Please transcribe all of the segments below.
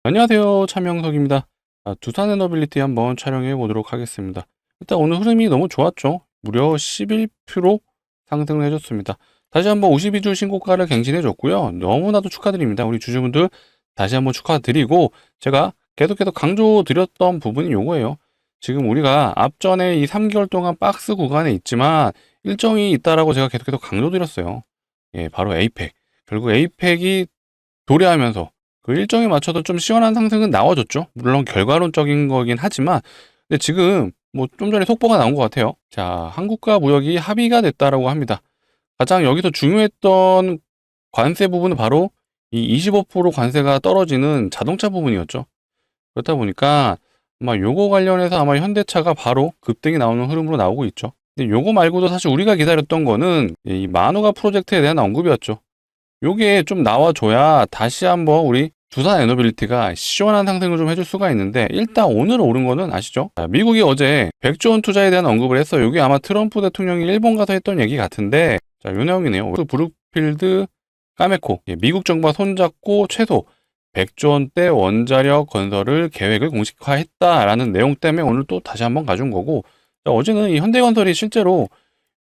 안녕하세요. 차명석입니다. 두산 에너빌리티 한번 촬영해 보도록 하겠습니다. 일단 오늘 흐름이 너무 좋았죠. 무려 11% 상승을 해줬습니다. 다시 한번 52주 신고가를 갱신해 줬고요. 너무나도 축하드립니다. 우리 주주분들 다시 한번 축하드리고, 제가 계속해서 강조드렸던 부분이 요거예요. 지금 우리가 앞전에 이 3개월 동안 박스 구간에 있지만 일정이 있다라고 제가 계속해서 강조드렸어요. 예, 바로 에이펙. 결국 에이펙이 도래하면서 그 일정에 맞춰서 좀 시원한 상승은 나와줬죠. 물론 결과론적인 거긴 하지만, 근데 지금 뭐 좀 전에 속보가 나온 것 같아요. 자, 한국과 무역이 합의가 됐다라고 합니다. 가장 여기서 중요했던 관세 부분은 바로 이 25% 관세가 떨어지는 자동차 부분이었죠. 그렇다 보니까 아마 요거 관련해서 아마 현대차가 바로 급등이 나오는 흐름으로 나오고 있죠. 근데 요거 말고도 사실 우리가 기다렸던 거는 이 마누가 프로젝트에 대한 언급이었죠. 요게 좀 나와줘야 다시 한번 우리 두산 에너빌리티가 시원한 상승을 좀 해줄 수가 있는데, 일단 오늘 오른 거는 아시죠? 자, 미국이 어제 100조 원 투자에 대한 언급을 했어요. 요게 아마 트럼프 대통령이 일본 가서 했던 얘기 같은데, 자, 요 내용이네요. 브룩필드 까메코, 미국 정부와 손잡고 최소 100조 원대 원자력 건설을 계획을 공식화했다라는 내용 때문에 오늘 또 다시 한번 가져온 거고, 자, 어제는 이 현대건설이 실제로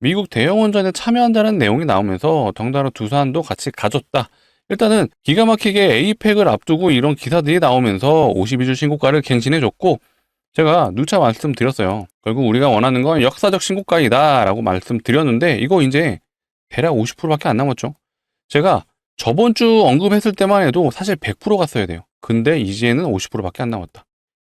미국 대형 원전에 참여한다는 내용이 나오면서 덩달아 두산도 같이 가졌다. 일단은 기가 막히게 에이펙을 앞두고 이런 기사들이 나오면서 52주 신고가를 갱신해줬고, 제가 누차 말씀드렸어요. 결국 우리가 원하는 건 역사적 신고가이다 라고 말씀드렸는데, 이거 이제 대략 50%밖에 안 남았죠. 제가 저번 주 언급했을 때만 해도 사실 100% 갔어야 돼요. 근데 이제는 50%밖에 안 남았다.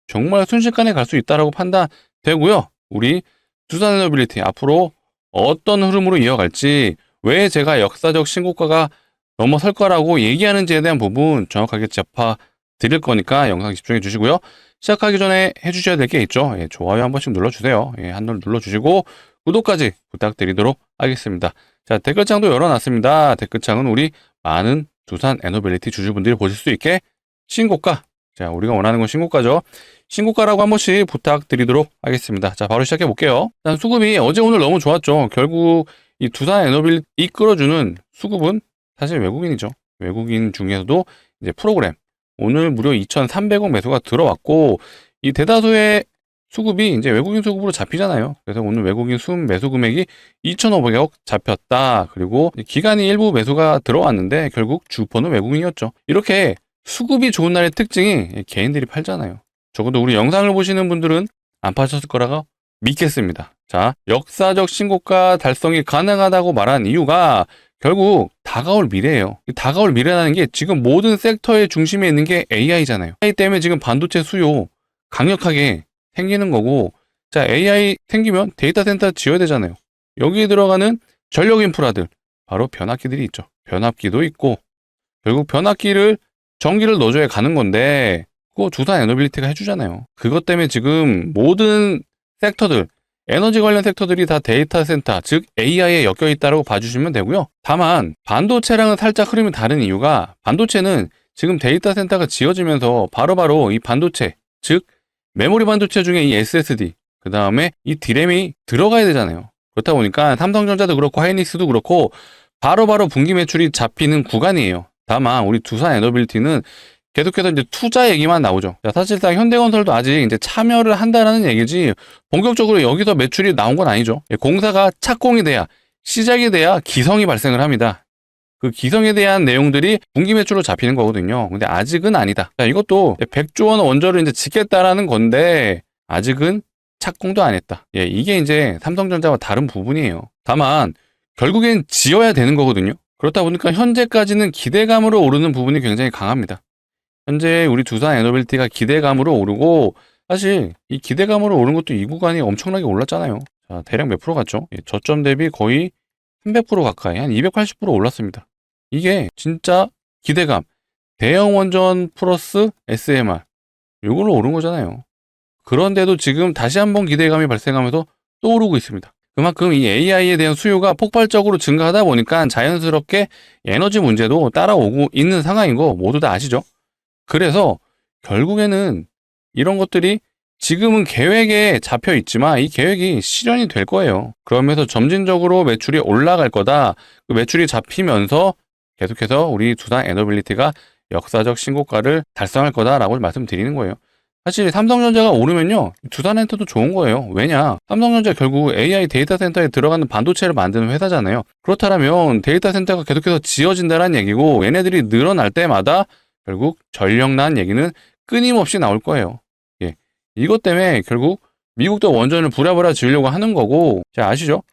정말 순식간에 갈 수 있다라고 판단되고요. 우리 두산에너빌리티 앞으로 어떤 흐름으로 이어갈지, 왜 제가 역사적 신고가가 넘어설 거라고 얘기하는지에 대한 부분 정확하게 짚어 드릴 거니까 영상 집중해 주시고요. 시작하기 전에 해주셔야 될 게 있죠. 예, 좋아요 한 번씩 눌러주세요. 예, 한번 눌러주시고 구독까지 부탁드리도록 하겠습니다. 자, 댓글창도 열어놨습니다. 댓글창은 우리 많은 두산 에너빌리티 주주분들이 보실 수 있게 신고가, 자, 우리가 원하는 건 신고가죠. 신고가라고 한 번씩 부탁드리도록 하겠습니다. 자, 바로 시작해 볼게요. 일단 수급이 어제 오늘 너무 좋았죠. 결국 이 두산 에너빌 이끌어주는 수급은 사실 외국인이죠. 외국인 중에서도 이제 프로그램, 오늘 무려 2,300억 매수가 들어왔고, 이 대다수의 수급이 이제 외국인 수급으로 잡히잖아요. 그래서 오늘 외국인 순 매수 금액이 2,500억 잡혔다. 그리고 기간이 일부 매수가 들어왔는데 결국 주포는 외국인이었죠. 이렇게 수급이 좋은 날의 특징이 개인들이 팔잖아요. 적어도 우리 영상을 보시는 분들은 안 파셨을 거라고 믿겠습니다. 자, 역사적 신고가 달성이 가능하다고 말한 이유가 결국 다가올 미래예요. 다가올 미래라는 게 지금 모든 섹터의 중심에 있는 게 AI잖아요. AI 때문에 지금 반도체 수요 강력하게 생기는 거고, 자, AI 생기면 데이터 센터 지어야 되잖아요. 여기에 들어가는 전력 인프라들, 바로 변압기들이 있죠. 변압기도 있고, 결국 변압기를 전기를 넣어줘야 가는 건데, 그거 두산 에너빌리티가 해주잖아요. 그것 때문에 지금 모든 섹터들, 에너지 관련 섹터들이 다 데이터 센터, 즉 AI에 엮여 있다고 봐주시면 되고요. 다만 반도체랑은 살짝 흐름이 다른 이유가, 반도체는 지금 데이터 센터가 지어지면서 바로바로 이 반도체, 즉 메모리 반도체 중에 이 SSD, 그 다음에 이 D램이 들어가야 되잖아요. 그렇다 보니까 삼성전자도 그렇고 하이닉스도 그렇고 바로바로 분기 매출이 잡히는 구간이에요. 다만 우리 두산 에너빌리티는 계속해서 이제 투자 얘기만 나오죠. 자, 사실상 현대건설도 아직 이제 참여를 한다라는 얘기지 본격적으로 여기서 매출이 나온 건 아니죠. 공사가 착공이 돼야, 시작이 돼야 기성이 발생을 합니다. 그 기성에 대한 내용들이 분기 매출로 잡히는 거거든요. 근데 아직은 아니다. 자, 이것도 100조 원 원조를 이제 짓겠다라는 건데 아직은 착공도 안 했다. 예, 이게 이제 삼성전자와 다른 부분이에요. 다만 결국엔 지어야 되는 거거든요. 그렇다 보니까 현재까지는 기대감으로 오르는 부분이 굉장히 강합니다. 현재 우리 두산 에너빌리티가 기대감으로 오르고, 사실 이 기대감으로 오른 것도 이 구간이 엄청나게 올랐잖아요. 자, 대략 몇 프로 갔죠? 예, 저점 대비 거의 300% 가까이, 한 280% 올랐습니다. 이게 진짜 기대감, 대형 원전 플러스 SMR, 이걸로 오른 거잖아요. 그런데도 지금 다시 한번 기대감이 발생하면서 또 오르고 있습니다. 그만큼 이 AI에 대한 수요가 폭발적으로 증가하다 보니까 자연스럽게 에너지 문제도 따라오고 있는 상황인 거 모두 다 아시죠? 그래서 결국에는 이런 것들이 지금은 계획에 잡혀 있지만 이 계획이 실현이 될 거예요. 그러면서 점진적으로 매출이 올라갈 거다. 그 매출이 잡히면서 계속해서 우리 두산 에너빌리티가 역사적 신고가를 달성할 거다라고 말씀드리는 거예요. 사실 삼성전자가 오르면요, 두산엔터도 좋은 거예요. 왜냐? 삼성전자 결국 AI 데이터 센터에 들어가는 반도체를 만드는 회사잖아요. 그렇다면 데이터 센터가 계속해서 지어진다는 얘기고, 얘네들이 늘어날 때마다 결국 전력난 얘기는 끊임없이 나올 거예요. 예. 이것 때문에 결국 미국도 원전을 부랴부랴 지으려고 하는 거고, 자, 아시죠?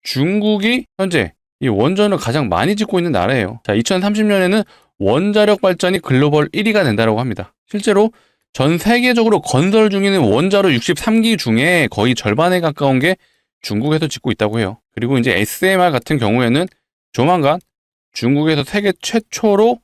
중국이 현재 이 원전을 가장 많이 짓고 있는 나라예요. 자, 2030년에는 원자력 발전이 글로벌 1위가 된다고 합니다. 실제로 전 세계적으로 건설 중인 원자로 63기 중에 거의 절반에 가까운 게 중국에서 짓고 있다고 해요. 그리고 이제 SMR 같은 경우에는 조만간 중국에서 세계 최초로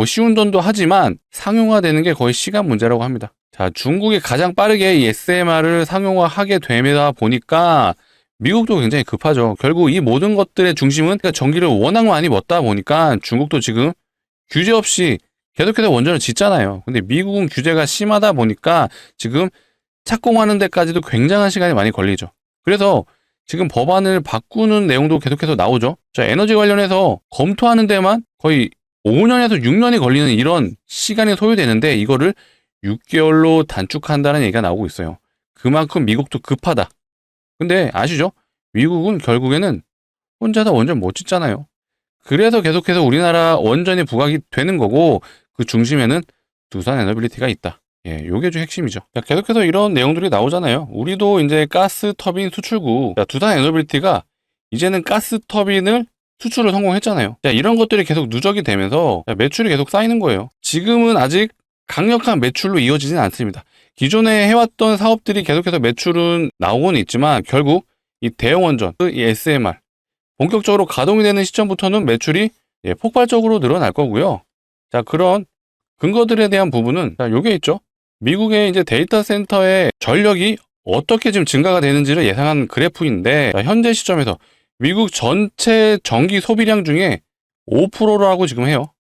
시운전도 하지만 상용화되는 게 거의 시간 문제라고 합니다. 자, 중국이 가장 빠르게 이 SMR을 상용화하게 되다 보니까 미국도 굉장히 급하죠. 결국 이 모든 것들의 중심은 전기를 워낙 많이 먹다 보니까 중국도 지금 규제 없이 계속해서 원전을 짓잖아요. 근데 미국은 규제가 심하다 보니까 지금 착공하는 데까지도 굉장한 시간이 많이 걸리죠. 그래서 지금 법안을 바꾸는 내용도 계속해서 나오죠. 자, 에너지 관련해서 검토하는 데만 거의 5년에서 6년이 걸리는 이런 시간이 소요되는데 이거를 6개월로 단축한다는 얘기가 나오고 있어요. 그만큼 미국도 급하다. 근데 아시죠? 미국은 결국에는 혼자서 원전 못 짓잖아요. 그래서 계속해서 우리나라 원전이 부각이 되는 거고, 그 중심에는 두산 에너빌리티가 있다. 예, 요게 좀 핵심이죠. 자, 계속해서 이런 내용들이 나오잖아요. 우리도 이제 가스 터빈 수출국, 자, 두산 에너빌리티가 이제는 가스 터빈을 수출을 성공했잖아요. 자, 이런 것들이 계속 누적이 되면서 매출이 계속 쌓이는 거예요. 지금은 아직 강력한 매출로 이어지진 않습니다. 기존에 해왔던 사업들이 계속해서 매출은 나오고는 있지만 결국 이 대형 원전, 이 SMR 본격적으로 가동이 되는 시점부터는 매출이 폭발적으로 늘어날 거고요. 자, 그런 근거들에 대한 부분은 자, 요게 있죠. 미국의 이제 데이터 센터의 전력이 어떻게 지금 증가가 되는지를 예상한 그래프인데, 자, 현재 시점에서 미국 전체 전기 소비량 중에 5%라고 지금 해요.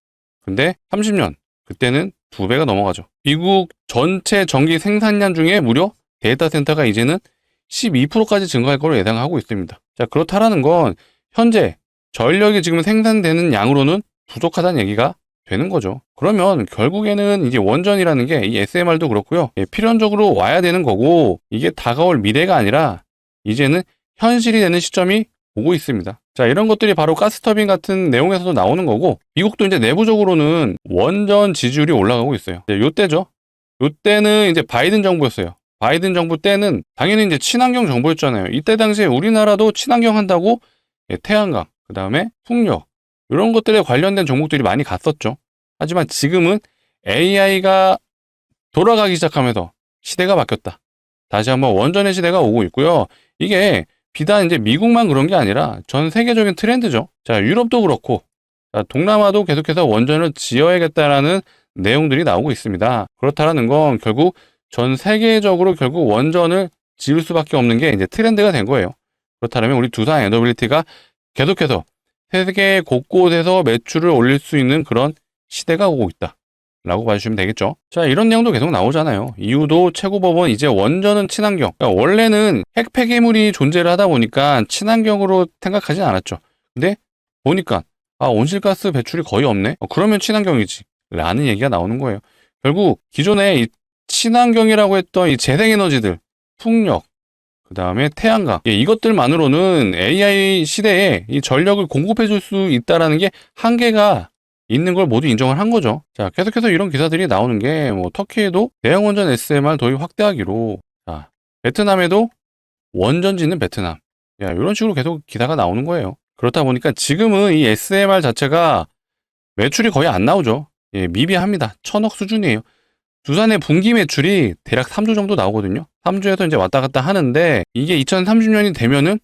근데 30년 그때는 2배가 넘어가죠. 미국 전체 전기 생산량 중에 무려 데이터 센터가 이제는 12%까지 증가할 거로 예상하고 있습니다. 자, 그렇다라는 건 현재 전력이 지금 생산되는 양으로는 부족하다는 얘기가 되는 거죠. 그러면 결국에는 이제 원전이라는 게 이 SMR도 그렇고요. 필연적으로 와야 되는 거고, 이게 다가올 미래가 아니라 이제는 현실이 되는 시점이 오고 있습니다. 자, 이런 것들이 바로 가스터빈 같은 내용에서도 나오는 거고, 미국도 이제 내부적으로는 원전 지지율이 올라가고 있어요. 요때죠. 요때는 이제 바이든 정부였어요. 바이든 정부 때는 당연히 이제 친환경 정부였잖아요. 이때 당시에 우리나라도 친환경 한다고 태양광, 그 다음에 풍력, 이런 것들에 관련된 종목들이 많이 갔었죠. 하지만 지금은 AI가 돌아가기 시작하면서 시대가 바뀌었다. 다시 한번 원전의 시대가 오고 있고요. 이게 비단 이제 미국만 그런 게 아니라 전 세계적인 트렌드죠. 자, 유럽도 그렇고, 자, 동남아도 계속해서 원전을 지어야겠다라는 내용들이 나오고 있습니다. 그렇다라는 건 결국 전 세계적으로 결국 원전을 지을 수밖에 없는 게 이제 트렌드가 된 거예요. 그렇다면 우리 두산 에너빌리티가 계속해서 세계 곳곳에서 매출을 올릴 수 있는 그런 시대가 오고 있다 라고 봐주시면 되겠죠. 자, 이런 내용도 계속 나오잖아요. 이유도 최고법원 이제 원전은 친환경, 그러니까 원래는 핵 폐기물이 존재를 하다 보니까 친환경으로 생각하진 않았죠. 근데 보니까 온실가스 배출이 거의 없네, 그러면 친환경이지 라는 얘기가 나오는 거예요. 결국 기존에 이 친환경이라고 했던 이 재생에너지들, 풍력, 그 다음에 태양광, 이것들만으로는 AI 시대에 이 전력을 공급해 줄 수 있다라는 게 한계가 있는 걸 모두 인정을 한 거죠. 자, 계속해서 이런 기사들이 나오는 게 터키에도 대형 원전 SMR 도입 확대하기로, 자, 베트남에도 원전 짓는 베트남, 이런 식으로 계속 기사가 나오는 거예요. 그렇다 보니까 지금은 이 SMR 자체가 매출이 거의 안 나오죠. 미비합니다. 1000억 수준이에요. 두산의 분기 매출이 대략 3조 정도 나오거든요. 3조에서 이제 왔다 갔다 하는데, 이게 2030년이 되면은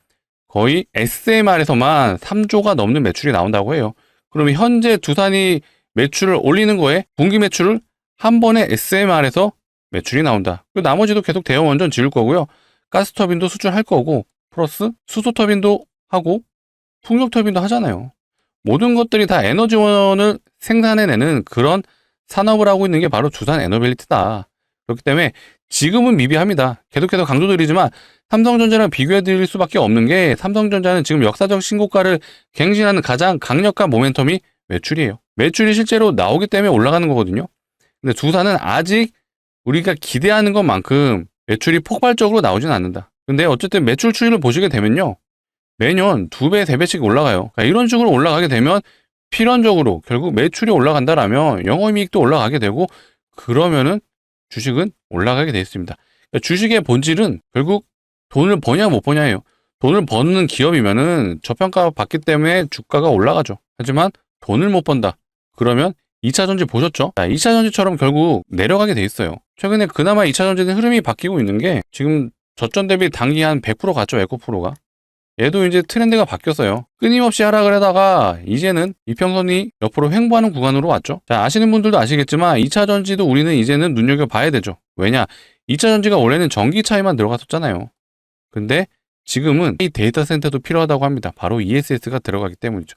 거의 SMR에서만 3조가 넘는 매출이 나온다고 해요. 그러면 현재 두산이 매출을 올리는 거에 분기 매출을 한 번에 SMR에서 매출이 나온다. 그리고 나머지도 계속 대형 원전 지을 거고요. 가스터빈도 수출할 거고, 플러스 수소터빈도 하고 풍력터빈도 하잖아요. 모든 것들이 다 에너지원을 생산해내는 그런 산업을 하고 있는 게 바로 두산 에너빌리티다. 그렇기 때문에 지금은 미비합니다. 계속해서 강조드리지만 삼성전자랑 비교해드릴 수밖에 없는 게, 삼성전자는 지금 역사적 신고가를 갱신하는 가장 강력한 모멘텀이 매출이에요. 매출이 실제로 나오기 때문에 올라가는 거거든요. 근데 두산은 아직 우리가 기대하는 것만큼 매출이 폭발적으로 나오진 않는다. 근데 어쨌든 매출 추이를 보시게 되면요. 매년 2배, 3배씩 올라가요. 그러니까 이런 식으로 올라가게 되면 필연적으로 결국 매출이 올라간다라면 영업이익도 올라가게 되고 그러면은 주식은 올라가게 돼 있습니다. 그러니까 주식의 본질은 결국 돈을 버냐 못 버냐예요. 돈을 버는 기업이면은 저평가 받기 때문에 주가가 올라가죠. 하지만 돈을 못 번다. 그러면 2차전지 보셨죠? 2차전지처럼 결국 내려가게 돼 있어요. 최근에 그나마 2차전지는 흐름이 바뀌고 있는 게 지금 저점 대비 단기 한 100% 갔죠, 에코프로가. 얘도 이제 트렌드가 바뀌었어요. 끊임없이 하락을 하다가 이제는 이평선이 옆으로 횡보하는 구간으로 왔죠. 자, 아시는 분들도 아시겠지만 2차전지도 우리는 이제는 눈여겨봐야 되죠. 왜냐? 2차전지가 원래는 전기차에만 들어갔었잖아요. 근데 지금은 이 데이터 센터도 필요하다고 합니다. 바로 ESS가 들어가기 때문이죠.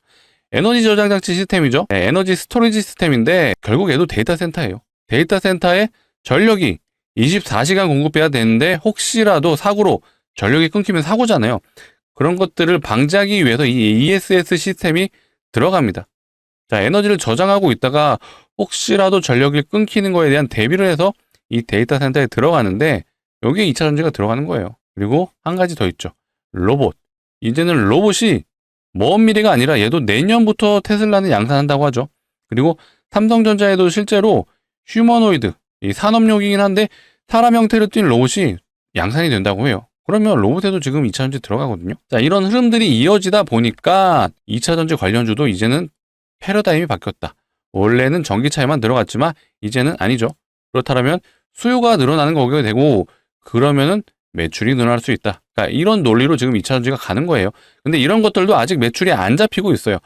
에너지 저장 장치 시스템이죠. 네, 에너지 스토리지 시스템인데 결국 얘도 데이터 센터예요. 데이터 센터에 전력이 24시간 공급해야 되는데 혹시라도 사고로 전력이 끊기면 사고잖아요. 그런 것들을 방지하기 위해서 이 ESS 시스템이 들어갑니다. 자, 에너지를 저장하고 있다가 혹시라도 전력이 끊기는 거에 대한 대비를 해서 이 데이터 센터에 들어가는데 여기에 2차전지가 들어가는 거예요. 그리고 한 가지 더 있죠. 로봇. 이제는 로봇이 먼 미래가 아니라 얘도 내년부터 테슬라는 양산한다고 하죠. 그리고 삼성전자에도 실제로 휴머노이드, 이 산업용이긴 한데 사람 형태를 띈 로봇이 양산이 된다고 해요. 그러면 로봇에도 지금 2차전지 들어가거든요. 자, 이런 흐름들이 이어지다 보니까 2차전지 관련주도 이제는 패러다임이 바뀌었다. 원래는 전기차에만 들어갔지만 이제는 아니죠. 그렇다면 수요가 늘어나는 거게 되고 그러면은 매출이 늘어날 수 있다. 그러니까 이런 논리로 지금 2차전지가 가는 거예요. 근데 이런 것들도 아직 매출이 안 잡히고 있어요.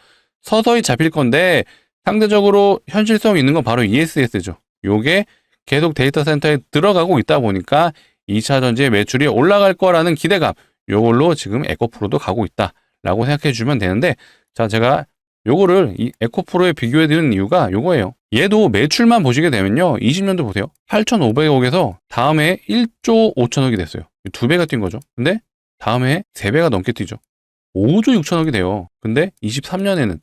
서서히 잡힐 건데 상대적으로 현실성 있는 건 바로 ESS죠. 요게 계속 데이터 센터에 들어가고 있다 보니까 2차전지의 매출이 올라갈 거라는 기대감, 요걸로 지금 에코프로도 가고 있다라고 생각해 주면 되는데, 자, 제가 요거를 이 에코프로에 비교해 드리는 이유가 요거예요. 얘도 매출만 보시게 되면요. 20년도 보세요. 8,500억에서 다음 해에 1조 5천억이 됐어요. 2배가 뛴 거죠. 근데 다음 해에 3배가 넘게 뛰죠. 5조 6천억이 돼요. 근데 23년에는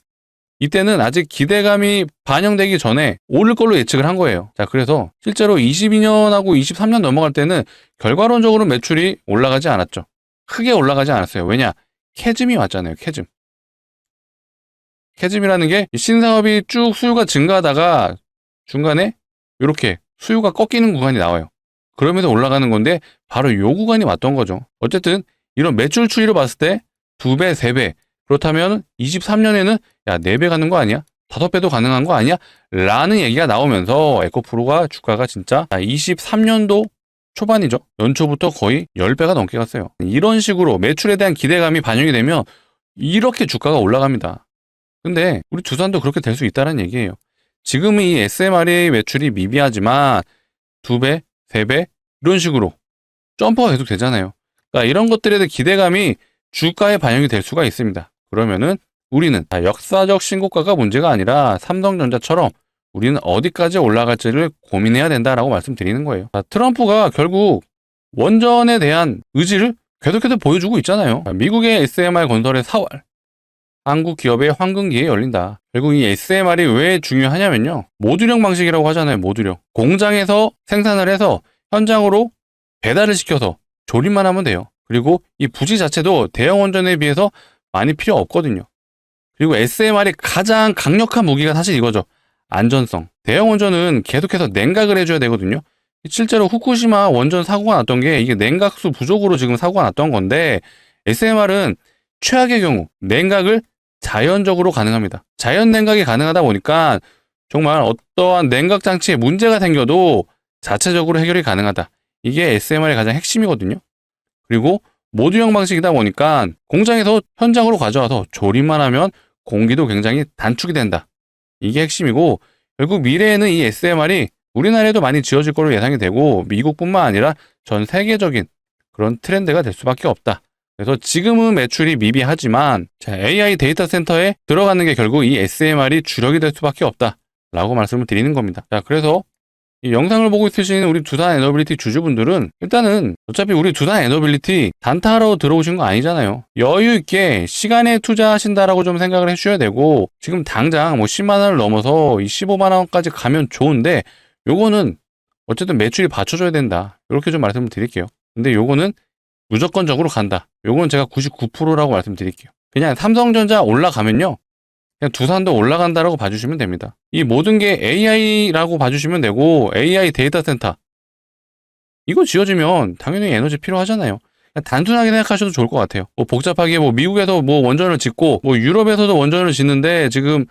이때는 아직 기대감이 반영되기 전에 오를 걸로 예측을 한 거예요. 자, 그래서 실제로 22년하고 23년 넘어갈 때는 결과론적으로 매출이 올라가지 않았죠. 크게 올라가지 않았어요. 왜냐? 캐즘이 왔잖아요. 캐즘. 캐즘이라는 게 신사업이 쭉 수요가 증가하다가 중간에 이렇게 수요가 꺾이는 구간이 나와요. 그러면서 올라가는 건데 바로 요 구간이 왔던 거죠. 어쨌든 이런 매출 추이로 봤을 때 2배, 3배. 그렇다면 23년에는 야, 4배 가는 거 아니야? 5배도 가능한 거 아니야? 라는 얘기가 나오면서 에코프로가 주가가 진짜 23년도 초반이죠. 연초부터 거의 10배가 넘게 갔어요. 이런 식으로 매출에 대한 기대감이 반영이 되면 이렇게 주가가 올라갑니다. 근데 우리 두산도 그렇게 될 수 있다는 얘기예요. 지금은 이 SMR의 매출이 미비하지만 2배, 3배 이런 식으로 점퍼가 계속 되잖아요. 그러니까 이런 것들에 대한 기대감이 주가에 반영이 될 수가 있습니다. 그러면은 우리는 역사적 신고가가 문제가 아니라 삼성전자처럼 우리는 어디까지 올라갈지를 고민해야 된다라고 말씀드리는 거예요. 트럼프가 결국 원전에 대한 의지를 계속해서 보여주고 있잖아요. 미국의 SMR 건설의 4월, 한국 기업의 황금기에 열린다. 결국 이 SMR이 왜 중요하냐면요. 모듈형 방식이라고 하잖아요. 모듈형. 공장에서 생산을 해서 현장으로 배달을 시켜서 조립만 하면 돼요. 그리고 이 부지 자체도 대형 원전에 비해서 많이 필요 없거든요. 그리고 SMR이 가장 강력한 무기가 사실 이거죠. 안전성. 대형 원전은 계속해서 냉각을 해줘야 되거든요. 실제로 후쿠시마 원전 사고가 났던 게 이게 냉각수 부족으로 지금 사고가 났던 건데 SMR은 최악의 경우 냉각을 자연적으로 가능합니다. 자연 냉각이 가능하다 보니까 정말 어떠한 냉각 장치에 문제가 생겨도 자체적으로 해결이 가능하다. 이게 SMR의 가장 핵심이거든요. 그리고 모듈형 방식이다 보니까 공장에서 현장으로 가져와서 조립만 하면 공기도 굉장히 단축이 된다. 이게 핵심이고 결국 미래에는 이 SMR이 우리나라에도 많이 지어질 걸로 예상이 되고 미국뿐만 아니라 전 세계적인 그런 트렌드가 될 수밖에 없다. 그래서 지금은 매출이 미비하지만 AI 데이터 센터에 들어가는 게 결국 이 SMR이 주력이 될 수밖에 없다. 라고 말씀을 드리는 겁니다. 자, 그래서 이 영상을 보고 있으신 우리 두산 에너빌리티 주주분들은 일단은 어차피 우리 두산 에너빌리티 단타하러 들어오신 거 아니잖아요. 여유 있게 시간에 투자하신다라고 좀 생각을 해주셔야 되고, 지금 당장 뭐 10만 원을 넘어서 이 15만 원까지 가면 좋은데, 요거는 어쨌든 매출이 받쳐줘야 된다, 이렇게 좀 말씀을 드릴게요. 근데 요거는 무조건적으로 간다, 요건 제가 99%라고 말씀드릴게요. 그냥 삼성전자 올라가면요, 그냥 두산도 올라간다라고 봐주시면 됩니다. 이 모든 게 AI라고 봐주시면 되고, AI 데이터 센터 이거 지어지면 당연히 에너지 필요하잖아요. 그냥 단순하게 생각하셔도 좋을 것 같아요. 뭐 복잡하게 뭐 미국에서 뭐 원전을 짓고 뭐 유럽에서도 원전을 짓는데, 지금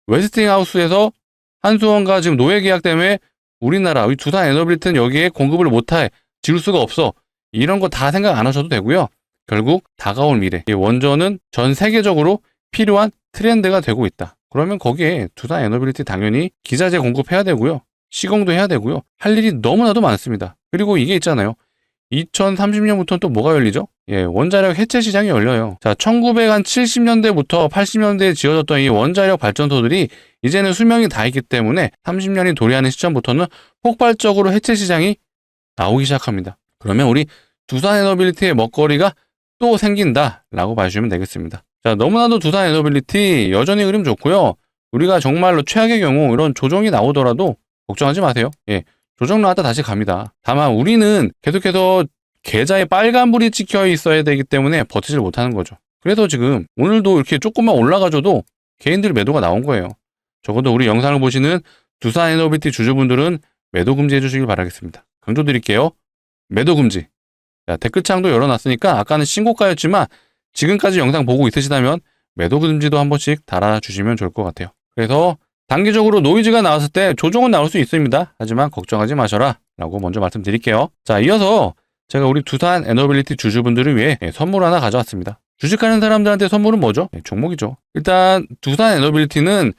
웨스팅하우스에서 한수원과 지금 노예 계약 때문에 우리나라 이 두산 에너빌리티는 여기에 공급을 못해, 지을 수가 없어, 이런 거 다 생각 안 하셔도 되고요. 결국 다가올 미래, 이 원전은 전 세계적으로 필요한 트렌드가 되고 있다. 그러면 거기에 두산 에너빌리티 당연히 기자재 공급해야 되고요. 시공도 해야 되고요. 할 일이 너무나도 많습니다. 그리고 이게 있잖아요. 2030년부터는 또 뭐가 열리죠? 예, 원자력 해체 시장이 열려요. 자, 1970년대부터 80년대에 지어졌던 이 원자력 발전소들이 이제는 수명이 다 있기 때문에 30년이 도래하는 시점부터는 폭발적으로 해체 시장이 나오기 시작합니다. 그러면 우리 두산 에너빌리티의 먹거리가 또 생긴다라고 봐주시면 되겠습니다. 자, 너무나도 두산 에너빌리티 여전히 흐름 좋고요. 우리가 정말로 최악의 경우 이런 조정이 나오더라도 걱정하지 마세요. 예, 조정 나왔다 다시 갑니다. 다만 우리는 계속해서 계좌에 빨간불이 찍혀 있어야 되기 때문에 버티질 못하는 거죠. 그래서 지금 오늘도 이렇게 조금만 올라가줘도 개인들 매도가 나온 거예요. 적어도 우리 영상을 보시는 두산 에너빌리티 주주분들은 매도 금지해 주시길 바라겠습니다. 강조드릴게요. 매도 금지. 자, 댓글창도 열어놨으니까 아까는 신고가였지만 지금까지 영상 보고 있으시다면 매도 금지도 한 번씩 달아주시면 좋을 것 같아요. 그래서 단기적으로 노이즈가 나왔을 때 조정은 나올 수 있습니다. 하지만 걱정하지 마셔라 라고 먼저 말씀드릴게요. 자, 이어서 제가 우리 두산 에너빌리티 주주분들을 위해 선물 하나 가져왔습니다. 주식하는 사람들한테 선물은 뭐죠? 종목이죠. 일단 두산 에너빌리티는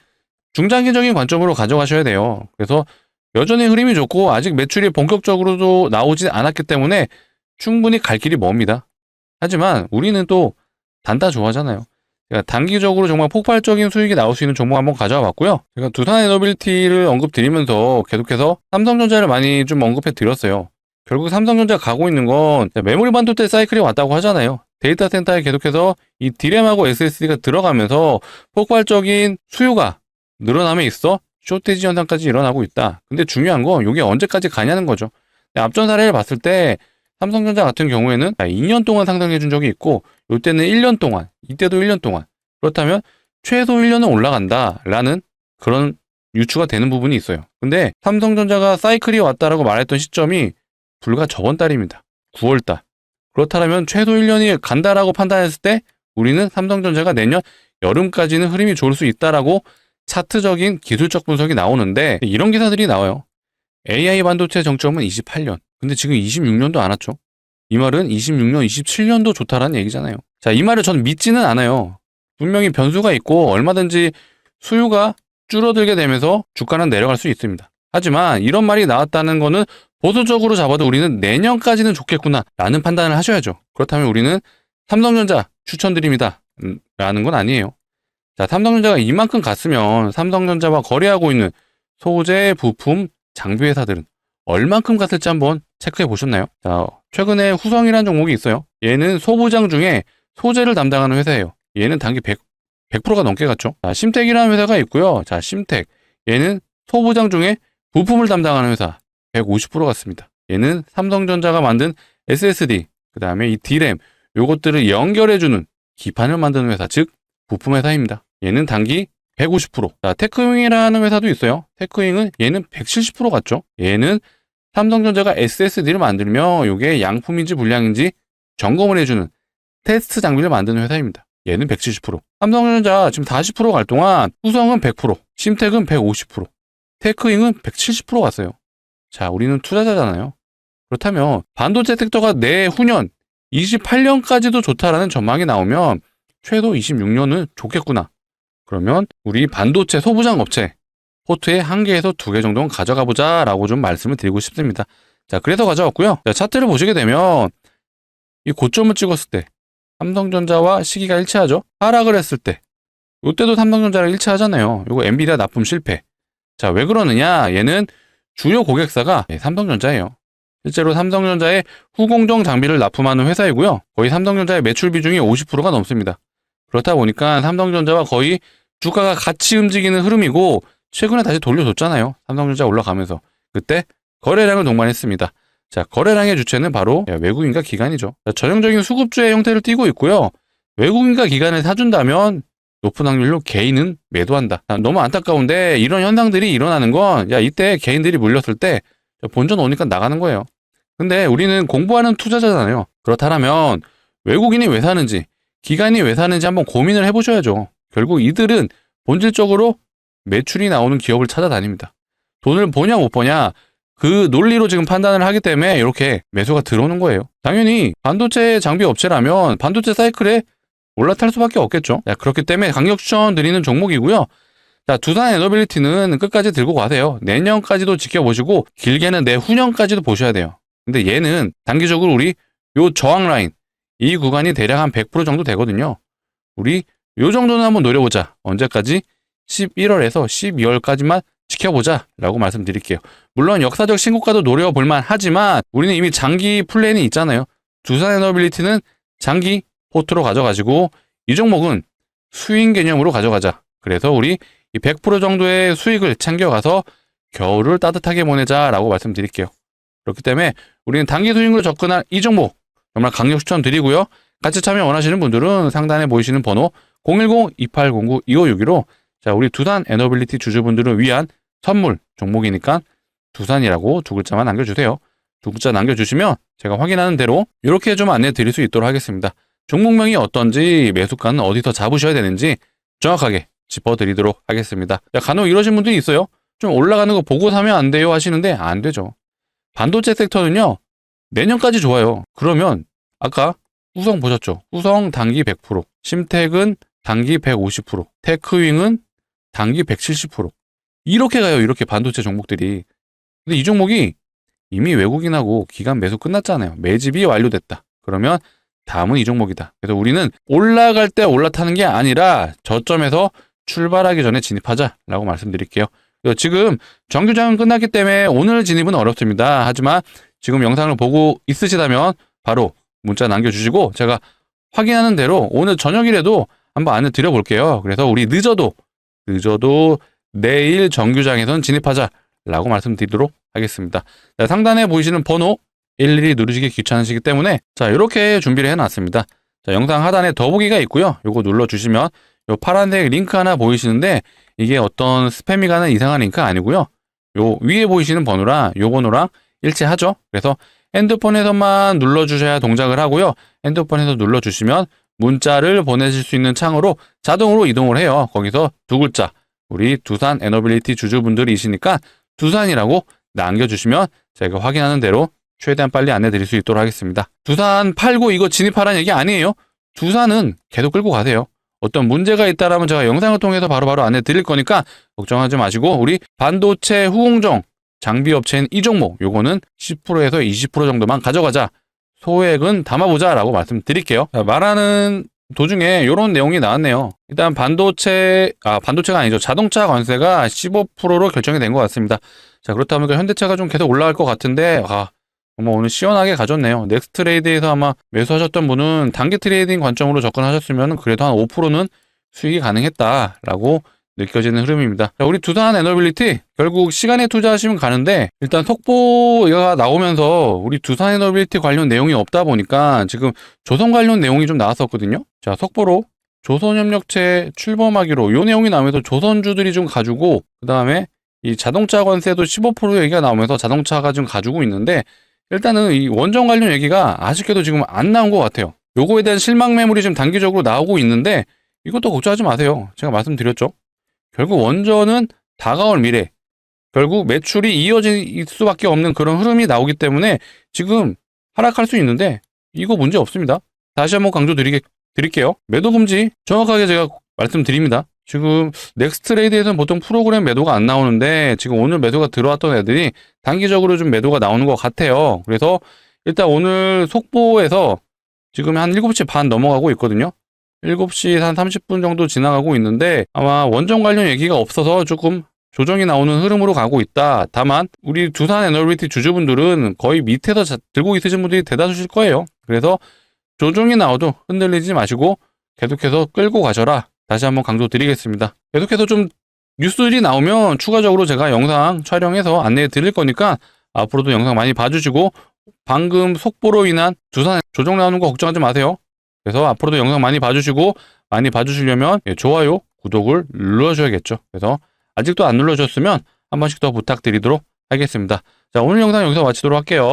중장기적인 관점으로 가져가셔야 돼요. 그래서 여전히 흐름이 좋고 아직 매출이 본격적으로도 나오지 않았기 때문에 충분히 갈 길이 멉니다. 하지만 우리는 또 단타 좋아하잖아요. 제가 단기적으로 정말 폭발적인 수익이 나올 수 있는 종목 한번 가져와 봤고요. 제가 두산 에너빌리티를 언급드리면서 계속해서 삼성전자를 많이 좀 언급해 드렸어요. 결국 삼성전자가 가고 있는 건 메모리 반도체 사이클이 왔다고 하잖아요. 데이터 센터에 계속해서 이 D램하고 SSD가 들어가면서 폭발적인 수요가 늘어남에 있어 쇼티지 현상까지 일어나고 있다. 근데 중요한 건 이게 언제까지 가냐는 거죠. 앞전 사례를 봤을 때 삼성전자 같은 경우에는 2년 동안 상승해 준 적이 있고, 이때는 1년 동안, 이때도 1년 동안. 그렇다면 최소 1년은 올라간다라는 그런 유추가 되는 부분이 있어요. 근데 삼성전자가 사이클이 왔다라고 말했던 시점이 불과 저번 달입니다. 9월 달. 그렇다면 최소 1년이 간다라고 판단했을 때 우리는 삼성전자가 내년 여름까지는 흐름이 좋을 수 있다라고 차트적인 기술적 분석이 나오는데, 이런 기사들이 나와요. AI 반도체 정점은 28년. 근데 지금 26년도 안 왔죠. 이 말은 26년, 27년도 좋다라는 얘기잖아요. 자, 이 말을 저는 믿지는 않아요. 분명히 변수가 있고 얼마든지 수요가 줄어들게 되면서 주가는 내려갈 수 있습니다. 하지만 이런 말이 나왔다는 거는 보수적으로 잡아도 우리는 내년까지는 좋겠구나 라는 판단을 하셔야죠. 그렇다면 우리는 삼성전자 추천드립니다 라는 건 아니에요. 자, 삼성전자가 이만큼 갔으면 삼성전자와 거래하고 있는 소재, 부품, 장비 회사들은 얼만큼 갔을지 한번 체크해 보셨나요? 자, 최근에 후성이라는 종목이 있어요. 얘는 소부장 중에 소재를 담당하는 회사예요. 얘는 단기 100%가 넘게 갔죠. 자, 심텍이라는 회사가 있고요. 자, 심텍. 얘는 소부장 중에 부품을 담당하는 회사 150% 갔습니다. 얘는 삼성전자가 만든 SSD, 그 다음에 이 D램, 요것들을 연결해주는 기판을 만드는 회사, 즉 부품 회사입니다. 얘는 단기 150%. 자, 테크윙이라는 회사도 있어요. 테크윙은 얘는 170% 갔죠. 얘는 삼성전자가 SSD를 만들며 이게 양품인지 불량인지 점검을 해주는 테스트 장비를 만드는 회사입니다. 얘는 170%. 삼성전자 지금 40%갈 동안 후성은 100%, 심텍은 150%, 테크윙은 170% 갔어요. 자, 우리는 투자자잖아요. 그렇다면 반도체 섹터가 내후년 28년까지도 좋다라는 전망이 나오면 최소 26년은 좋겠구나. 그러면 우리 반도체 소부장 업체 포트에 1개에서 2개 정도는 가져가 보자 라고 좀 말씀을 드리고 싶습니다. 자, 그래서 가져왔고요. 자, 차트를 보시게 되면 이 고점을 찍었을 때 삼성전자와 시기가 일치하죠. 하락을 했을 때 이때도 삼성전자랑 일치하잖아요. 이거 엔비디아 납품 실패. 자, 왜 그러느냐? 얘는 주요 고객사가 삼성전자예요. 실제로 삼성전자의 후공정 장비를 납품하는 회사이고요. 거의 삼성전자의 매출 비중이 50%가 넘습니다. 그렇다 보니까 삼성전자와 거의 주가가 같이 움직이는 흐름이고 최근에 다시 돌려줬잖아요. 삼성전자 올라가면서. 그때 거래량을 동반했습니다. 자, 거래량의 주체는 바로 외국인과 기관이죠. 자, 전형적인 수급주의 형태를 띠고 있고요. 외국인과 기관을 사준다면 높은 확률로 개인은 매도한다. 너무 안타까운데 이런 현상들이 일어나는 건 이때 개인들이 물렸을 때 본전 오니까 나가는 거예요. 근데 우리는 공부하는 투자자잖아요. 그렇다면 외국인이 왜 사는지, 기관이 왜 사는지 한번 고민을 해보셔야죠. 결국 이들은 본질적으로 매출이 나오는 기업을 찾아다닙니다. 돈을 버냐 못 버냐 그 논리로 지금 판단을 하기 때문에 이렇게 매수가 들어오는 거예요. 당연히 반도체 장비 업체라면 반도체 사이클에 올라탈 수밖에 없겠죠. 자, 그렇기 때문에 강력 추천드리는 종목이고요. 자, 두산 에너빌리티는 끝까지 들고 가세요. 내년까지도 지켜보시고 길게는 내후년까지도 보셔야 돼요. 근데 얘는 단기적으로 우리 요 저항 라인 이 구간이 대략 한 100% 정도 되거든요. 우리 요 정도는 한번 노려보자. 언제까지? 11월에서 12월까지만 지켜보자 라고 말씀드릴게요. 물론 역사적 신고가도 노려볼만 하지만 우리는 이미 장기 플랜이 있잖아요. 두산 에너빌리티는 장기 포트로 가져가지고 이 종목은 스윙 개념으로 가져가자. 그래서 우리 이 100% 정도의 수익을 챙겨가서 겨울을 따뜻하게 보내자라고 말씀드릴게요. 그렇기 때문에 우리는 단기 수익으로 접근할 이 종목 정말 강력 추천드리고요. 같이 참여 원하시는 분들은 상단에 보이시는 번호 010-2809-2561로 자, 우리 두산 에너빌리티 주주분들을 위한 선물 종목이니까 두산이라고 두 글자만 남겨주세요. 두 글자 남겨주시면 제가 확인하는 대로 이렇게 좀 안내 드릴 수 있도록 하겠습니다. 종목명이 어떤지 매수가는 어디서 잡으셔야 되는지 정확하게 짚어드리도록 하겠습니다. 간혹 이러신 분들이 있어요. 좀 올라가는 거 보고 사면 안 돼요 하시는데 안 되죠. 반도체 섹터는요. 내년까지 좋아요. 그러면 아까 우성 보셨죠? 우성 단기 100%, 심택은 단기 150%, 테크윙은 단기 170%. 이렇게 가요. 이렇게 반도체 종목들이. 근데 이 종목이 이미 외국인하고 기간 매수 끝났잖아요. 매집이 완료됐다. 그러면 다음은 이 종목이다. 그래서 우리는 올라갈 때 올라타는 게 아니라 저점에서 출발하기 전에 진입하자라고 말씀드릴게요. 그래서 지금 정규장은 끝났기 때문에 오늘 진입은 어렵습니다. 하지만 지금 영상을 보고 있으시다면 바로 문자 남겨주시고 제가 확인하는 대로 오늘 저녁이라도 한번 안내 드려볼게요. 그래서 우리 늦어도 내일 정규장에선 진입하자라고 말씀드리도록 하겠습니다. 자, 상단에 보이시는 번호 일일이 누르시기 귀찮으시기 때문에 자, 이렇게 준비를 해놨습니다. 자, 영상 하단에 더보기가 있고요. 요거 눌러주시면 요 파란색 링크 하나 보이시는데 이게 어떤 스팸이 가는 이상한 링크 아니고요. 요 위에 보이시는 번호랑 요 번호랑 일치하죠. 그래서 핸드폰에서만 눌러주셔야 동작을 하고요. 핸드폰에서 눌러주시면 문자를 보내실 수 있는 창으로 자동으로 이동을 해요. 거기서 두 글자 우리 두산 에너빌리티 주주분들이시니까 두산이라고 남겨주시면 제가 확인하는 대로 최대한 빨리 안내 드릴 수 있도록 하겠습니다. 두산 팔고 이거 진입하라는 얘기 아니에요. 두산은 계속 끌고 가세요. 어떤 문제가 있다라면 제가 영상을 통해서 바로바로 안내 드릴 거니까 걱정하지 마시고 우리 반도체 후공정 장비 업체인 이 종목 요거는 10%에서 20% 정도만 가져가자. 소액은 담아보자 라고 말씀드릴게요. 자, 말하는 도중에 이런 내용이 나왔네요. 일단 반도체가 아니죠. 자동차 관세가 15%로 결정이 된 것 같습니다. 자, 그렇다면 현대차가 좀 계속 올라갈 것 같은데 정말 오늘 시원하게 가졌네요. 넥스트레이드에서 아마 매수하셨던 분은 단기 트레이딩 관점으로 접근하셨으면 그래도 한 5%는 수익이 가능했다라고 느껴지는 흐름입니다. 자, 우리 두산 에너빌리티 결국 시간에 투자하시면 가는데 일단 속보가 나오면서 우리 두산 에너빌리티 관련 내용이 없다 보니까 지금 조선 관련 내용이 좀 나왔었거든요. 자, 속보로 조선협력체 출범하기로 이 내용이 나오면서 조선주들이 좀 가지고 그 다음에 이 자동차 관세도 15% 얘기가 나오면서 자동차가 좀 가지고 있는데 일단은 이 원전 관련 얘기가 아쉽게도 지금 안 나온 것 같아요. 요거에 대한 실망 매물이 지금 단기적으로 나오고 있는데 이것도 걱정하지 마세요. 제가 말씀드렸죠. 결국 원전은 다가올 미래, 결국 매출이 이어질 수밖에 없는 그런 흐름이 나오기 때문에 지금 하락할 수 있는데 이거 문제 없습니다. 다시 한번 드릴게요. 매도 금지 정확하게 제가 말씀드립니다. 지금 넥스트레이드에서는 보통 프로그램 매도가 안 나오는데 지금 오늘 매도가 들어왔던 애들이 단기적으로 좀 매도가 나오는 것 같아요. 그래서 일단 오늘 속보에서 지금 한 7시 반 넘어가고 있거든요. 7시 한 30분 정도 지나가고 있는데 아마 원전 관련 얘기가 없어서 조금 조정이 나오는 흐름으로 가고 있다. 다만 우리 두산 에너빌리티 주주분들은 거의 밑에서 들고 있으신 분들이 대다수실 거예요. 그래서 조정이 나와도 흔들리지 마시고 계속해서 끌고 가셔라. 다시 한번 강조드리겠습니다. 계속해서 좀 뉴스들이 나오면 추가적으로 제가 영상 촬영해서 안내해 드릴 거니까 앞으로도 영상 많이 봐주시고, 방금 속보로 인한 두산 조정 나오는 거 걱정하지 마세요. 그래서 앞으로도 영상 많이 봐주시고, 많이 봐주시려면 좋아요, 구독을 눌러주셔야겠죠. 그래서 아직도 안 눌러주셨으면 한 번씩 더 부탁드리도록 하겠습니다. 자, 오늘 영상 여기서 마치도록 할게요.